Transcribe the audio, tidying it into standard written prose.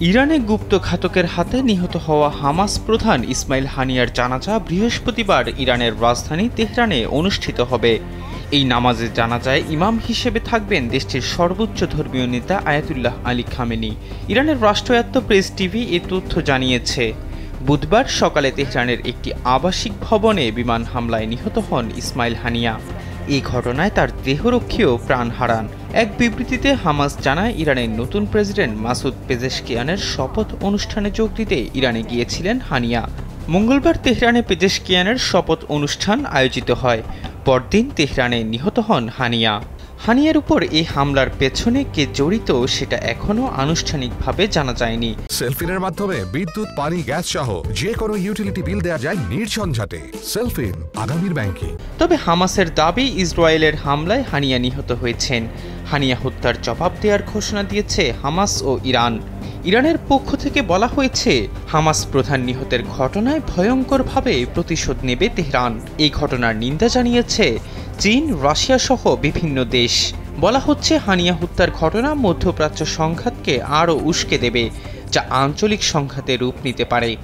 ইরানে গুপ্ত ঘাতকের হাতে নিহত হওয়া হামাস প্রধান ইসমাইল হানিয়ার জানাজা বৃহস্পতিবার ইরানের রাজধানী তেহরানে অনুষ্ঠিত হবে। এই নামাজে জানাজায় ইমাম হিসেবে থাকবেন দেশটির সর্বোচ্চ ধর্মীয় নেতা আয়াতুল্লাহ আলী খামেনি। ইরানের রাষ্ট্রায়ত্ত প্রেস টিভি এ তথ্য জানিয়েছে। বুধবার সকালে তেহরানের একটি আবাসিক ভবনে বিমান হামলায় নিহত হন ইসমাইল হানিয়া। এই ঘটনায় তার দেহরক্ষীও প্রাণ হারান। এক বিবৃতিতে হামাস জানায়, ইরানের নতুন প্রেসিডেন্ট মাসুদ পেজেশকিয়ানের শপথ অনুষ্ঠানে যোগ দিতে ইরানে গিয়েছিলেন হানিয়া। মঙ্গলবার তেহরানে পেজেশকিয়ানের শপথ অনুষ্ঠান আয়োজিত হয়। পরদিন তেহরানে নিহত হন হানিয়া। হানিয়ার উপর এই হামলার পেছনে কে জড়িত সেটা এখনো আনুষ্ঠানিকভাবে জানা যায়নি। সেলফিনের মাধ্যমে বিদ্যুৎ, পানি, গ্যাস সহ যে কোনো ইউটিলিটি বিল দেওয়া যায় নির্ঝঞ্ঝাটে। সেলফিন, আগামীর ব্যাংকিং। তবে হামাসের দাবি, ইসরায়েলের হামলায় হানিয়া নিহত হয়েছেন। হানিয়া হত্যার জবাব দেওয়ার ঘোষণা দিয়েছে হামাস ও ইরান। ইরানের পক্ষ থেকে বলা হয়েছে, হামাস প্রধান নিহতের ঘটনায় ভয়ঙ্করভাবে প্রতিশোধ নেবে তেহরান। এই ঘটনার নিন্দা জানিয়েছে চীন, রাশিয়া সহ বিভিন্ন দেশ। বলা হচ্ছে, হানিয়া হত্যার ঘটনা মধ্যপ্রাচ্য সংঘাতকে আরও উস্কে দেবে, যা আঞ্চলিক সংঘাতে রূপ নিতে পারে।